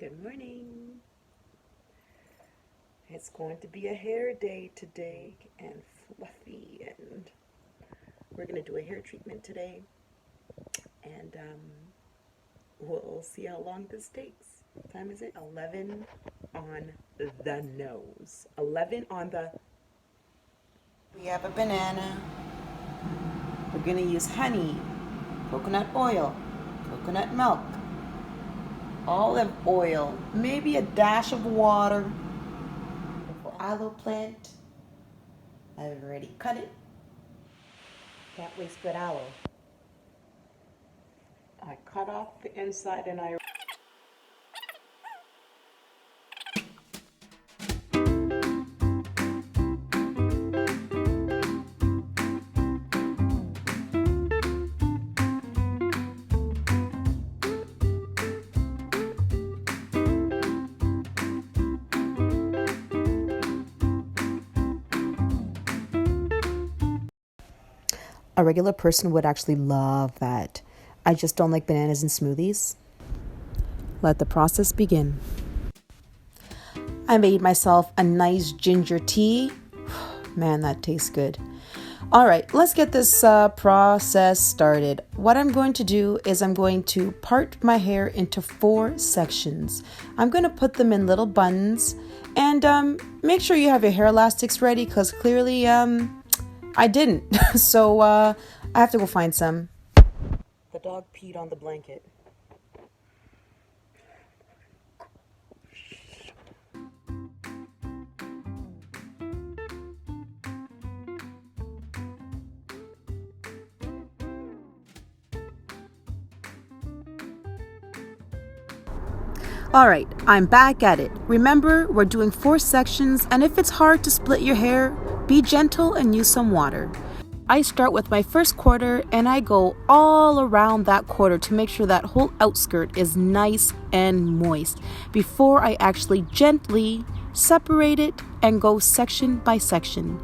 Good morning. It's going to be a hair day today and fluffy, and we're going to do a hair treatment today, and we'll see how long this takes. What time is it? 11 on the nose. 11 on the... We have a banana. We're going to use honey, coconut oil, coconut milk, olive oil, maybe a dash of water. Aloe plant. I've already cut it. Can't waste good aloe. I cut off the inside and I... A regular person would actually love that. I just don't like bananas in smoothies. Let the process begin. I made myself a nice ginger tea. Man, that tastes good. All right, let's get this process started. What I'm going to do is I'm going to part my hair into 4 sections. I'm going to put them in little buns, and make sure you have your hair elastics ready, because clearly I didn't. So I have to go find some. The dog peed on the blanket. All right, I'm back at it. Remember, we're doing 4 sections, and if it's hard to split your hair, be gentle and use some water. I start with my first quarter and I go all around that quarter to make sure that whole outskirt is nice and moist before I actually gently separate it and go section by section.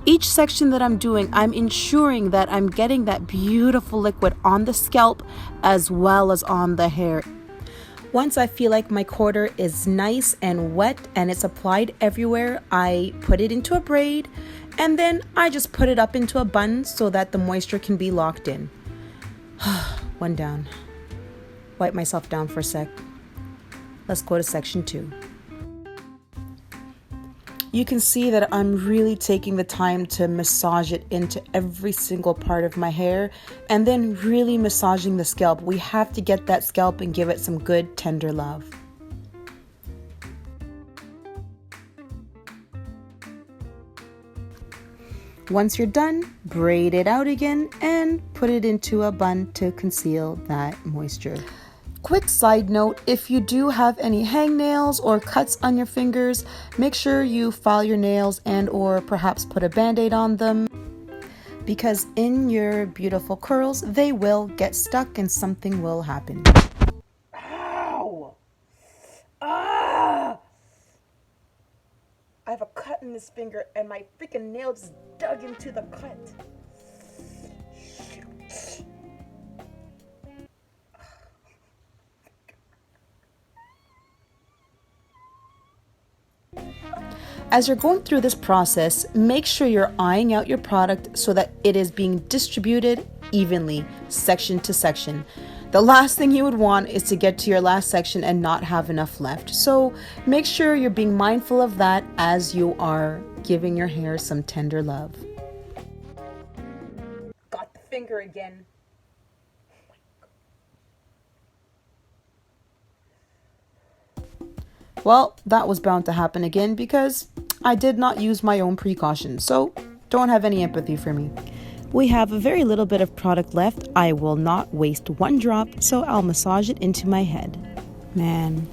Each section that I'm doing, I'm ensuring that I'm getting that beautiful liquid on the scalp as well as on the hair. Once I feel like my quarter is nice and wet and it's applied everywhere, I put it into a braid, and then I just put it up into a bun so that the moisture can be locked in. One down. Wipe myself down for a sec. Let's go to section 2. You can see that I'm really taking the time to massage it into every single part of my hair, and then really massaging the scalp. We have to get that scalp and give it some good tender love. Once you're done, braid it out again and put it into a bun to conceal that moisture. Quick side note, if you do have any hangnails or cuts on your fingers, make sure you file your nails and or perhaps put a band-aid on them, because in your beautiful curls, they will get stuck and something will happen. Ow! Ah! I have a cut in this finger and my freaking nail just dug into the cut. Shoot. As you're going through this process, make sure you're eyeing out your product so that it is being distributed evenly, section to section. The last thing you would want is to get to your last section and not have enough left. So make sure you're being mindful of that as you are giving your hair some tender love. Got the finger again. Well, that was bound to happen again because I did not use my own precautions, so don't have any empathy for me. We have a very little bit of product left. I will not waste one drop, so I'll massage it into my head. Man,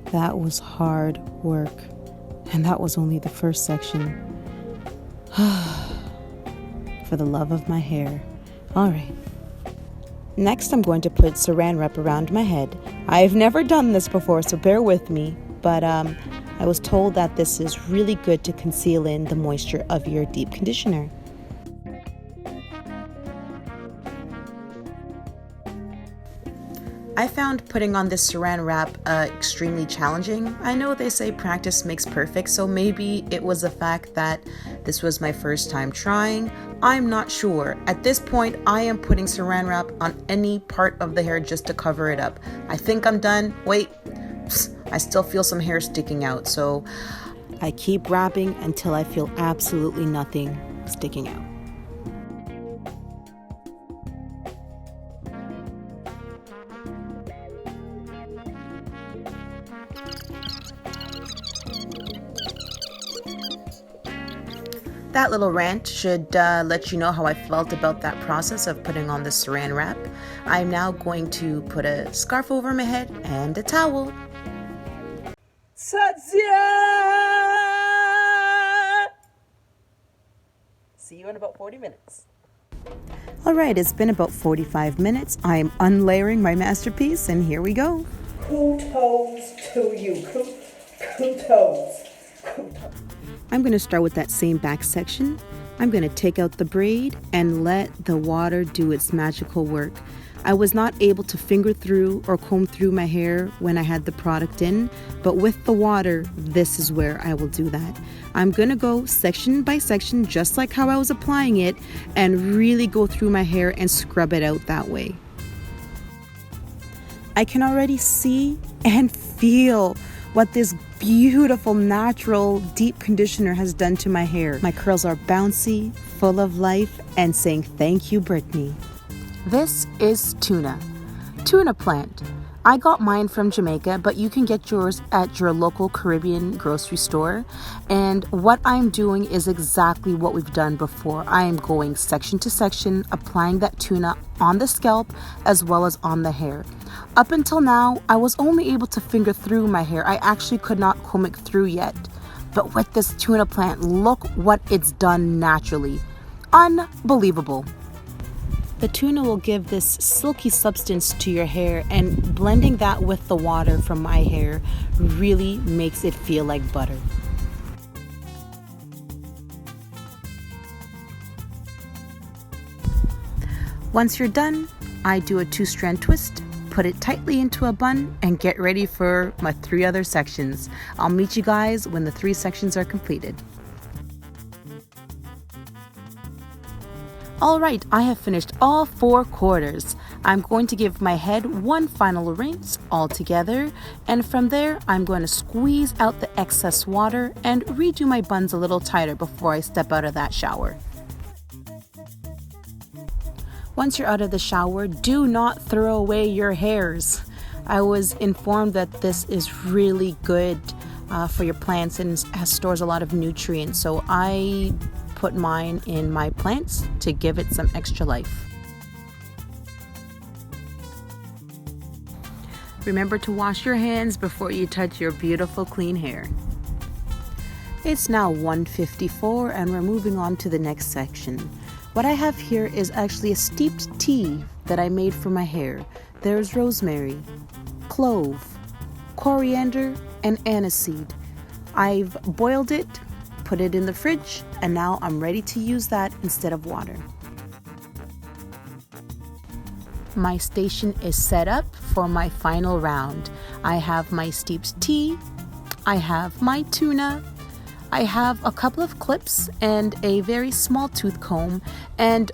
that was hard work, and that was only the first section. For the love of my hair. All right. Next, I'm going to put saran wrap around my head. I've never done this before, so bear with me. But I was told that this is really good to conceal in the moisture of your deep conditioner. I found putting on this saran wrap extremely challenging. I know they say practice makes perfect, so maybe it was the fact that this was my first time trying. I'm not sure. At this point, I am putting saran wrap on any part of the hair just to cover it up. I think I'm done. Wait, I still feel some hair sticking out, so I keep wrapping until I feel absolutely nothing sticking out. That little rant should let you know how I felt about that process of putting on the saran wrap. I'm now going to put a scarf over my head and a towel. See you in about 40 minutes. All right, it's been about 45 minutes. I am unlayering my masterpiece, and here we go. Kudos to you. Kudos. I'm going to start with that same back section. I'm going to take out the braid and let the water do its magical work. I was not able to finger through or comb through my hair when I had the product in, but with the water, this is where I will do that. I'm going to go section by section, just like how I was applying it, and really go through my hair and scrub it out that way. I can already see and feel what this beautiful, natural, deep conditioner has done to my hair. My curls are bouncy, full of life, and saying thank you, Brittnee. This is tuna plant. I got mine from Jamaica, but you can get yours at your local Caribbean grocery store. And what I'm doing is exactly what we've done before. I am going section to section, applying that tuna on the scalp as well as on the hair. Up until now, I was only able to finger through my hair. I actually could not comb it through yet. But with this tuna plant, look what it's done naturally. Unbelievable. The tuna will give this silky substance to your hair, and blending that with the water from my hair really makes it feel like butter. Once you're done, I do a 2-strand twist, put it tightly into a bun, and get ready for my 3 other sections. I'll meet you guys when the 3 sections are completed. Alright, I have finished all 4 quarters. I'm going to give my head one final rinse all together, and from there I'm going to squeeze out the excess water and redo my buns a little tighter before I step out of that shower. Once you're out of the shower, do not throw away your hairs. I was informed that this is really good for your plants and stores a lot of nutrients, so I put mine in my plants to give it some extra life. Remember to wash your hands before you touch your beautiful clean hair. It's now 1:54 and we're moving on to the next section. What I have here is actually a steeped tea that I made for my hair. There's rosemary, clove, coriander, and aniseed. I've boiled it, put it in the fridge, and now I'm ready to use that instead of water. My station is set up for my final round. I have my steeped tea, I have my tuna, I have a couple of clips and a very small tooth comb and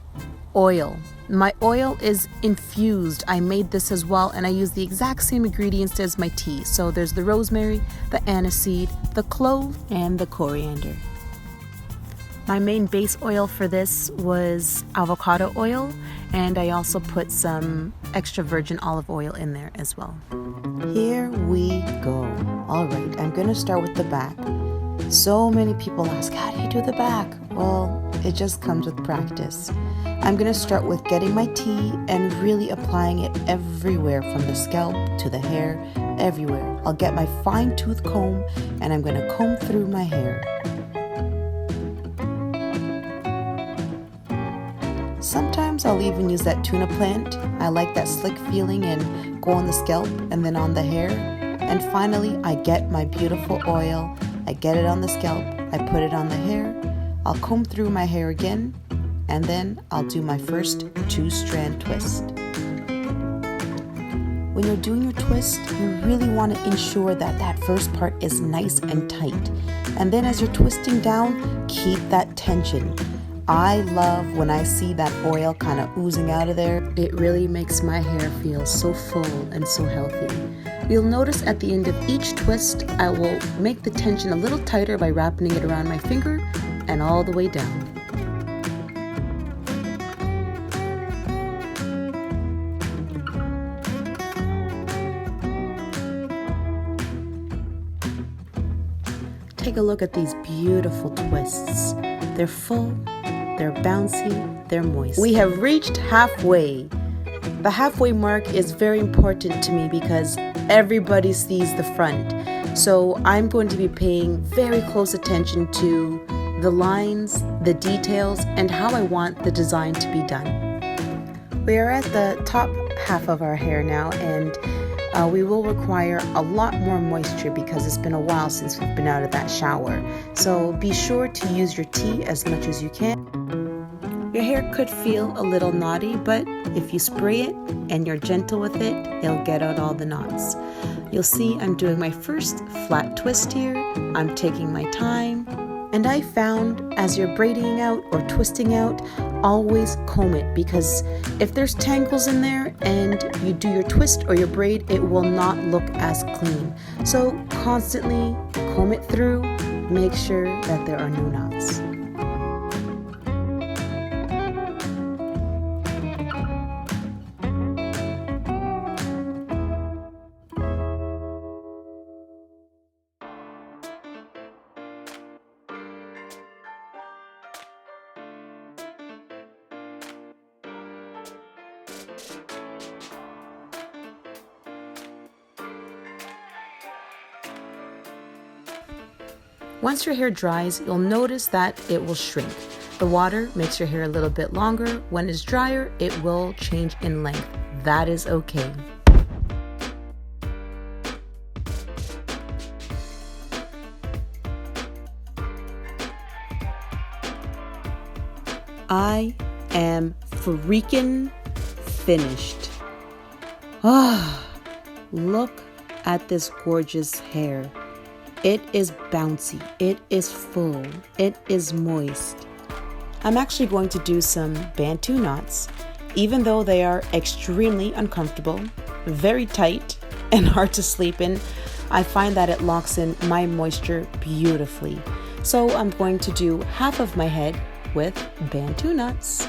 oil. My oil is infused. I made this as well, and I use the exact same ingredients as my tea. So there's the rosemary, the aniseed, the clove, and the coriander. My main base oil for this was avocado oil, and I also put some extra virgin olive oil in there as well. Here we go. All right, I'm going to start with the back. So many people ask, how do you do the back? Well, it just comes with practice. I'm going to start with getting my tea and really applying it everywhere, from the scalp to the hair, everywhere. I'll get my fine tooth comb and I'm going to comb through my hair. Sometimes I'll even use that tuna plant. I like that slick feeling and go on the scalp and then on the hair. And finally, I get my beautiful oil. I get it on the scalp, I put it on the hair, I'll comb through my hair again, and then I'll do my first 2-strand twist. When you're doing your twist, you really want to ensure that that first part is nice and tight. And then as you're twisting down, keep that tension. I love when I see that oil kind of oozing out of there. It really makes my hair feel so full and so healthy. You'll notice at the end of each twist, I will make the tension a little tighter by wrapping it around my finger and all the way down. Take a look at these beautiful twists. They're full, they're bouncy, they're moist. We have reached halfway. The halfway mark is very important to me because everybody sees the front. So I'm going to be paying very close attention to the lines, the details, and how I want the design to be done. We are at the top half of our hair now, and we will require a lot more moisture because it's been a while since we've been out of that shower. So be sure to use your tea as much as you can. Your hair could feel a little knotty, but if you spray it and you're gentle with it, it'll get out all the knots. You'll see I'm doing my first flat twist here. I'm taking my time. And I found as you're braiding out or twisting out, always comb it, because if there's tangles in there and you do your twist or your braid, it will not look as clean. So constantly comb it through, make sure that there are no knots. Once your hair dries, you'll notice that it will shrink. The water makes your hair a little bit longer. When it's drier, it will change in length. That is okay. I am freaking finished. Look at this gorgeous hair. It is bouncy, it is full, it is moist. I'm actually going to do some Bantu knots, even though they are extremely uncomfortable, very tight, and hard to sleep in. I find that it locks in my moisture beautifully. So I'm going to do half of my head with Bantu knots.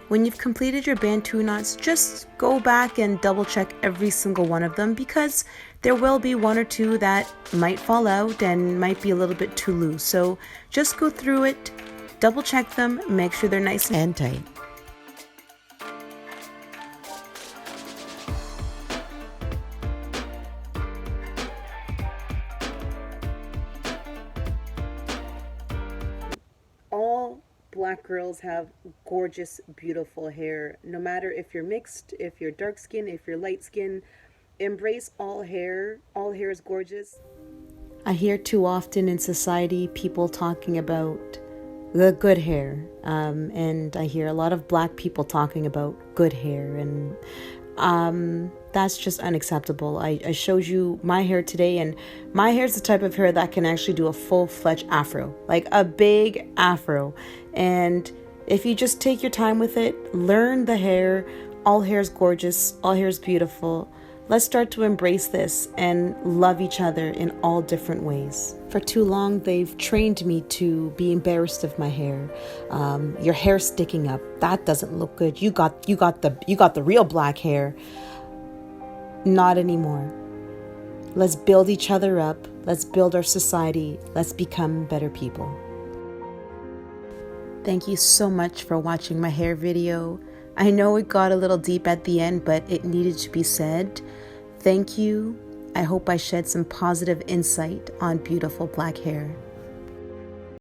When you've completed your Bantu knots, just go back and double check every single one of them, because there will be one or two that might fall out and might be a little bit too loose. So just go through it, double check them, make sure they're nice and tight. All Black girls have gorgeous, beautiful hair. No matter if you're mixed, if you're dark skin, if you're light skin, embrace all hair. All hair is gorgeous. I hear too often in society people talking about the good hair, and I hear a lot of Black people talking about good hair, and that's just unacceptable. I showed you my hair today, and my hair is the type of hair that can actually do a full-fledged afro, like a big afro. And if you just take your time with it, learn the hair. All hair is gorgeous, all hair is beautiful. Let's start to embrace this and love each other in all different ways. For too long, they've trained me to be embarrassed of my hair. Your hair sticking up, that doesn't look good. You got the real Black hair. Not anymore. Let's build each other up. Let's build our society. Let's become better people. Thank you so much for watching my hair video. I know it got a little deep at the end, but it needed to be said. Thank you. I hope I shed some positive insight on beautiful Black hair.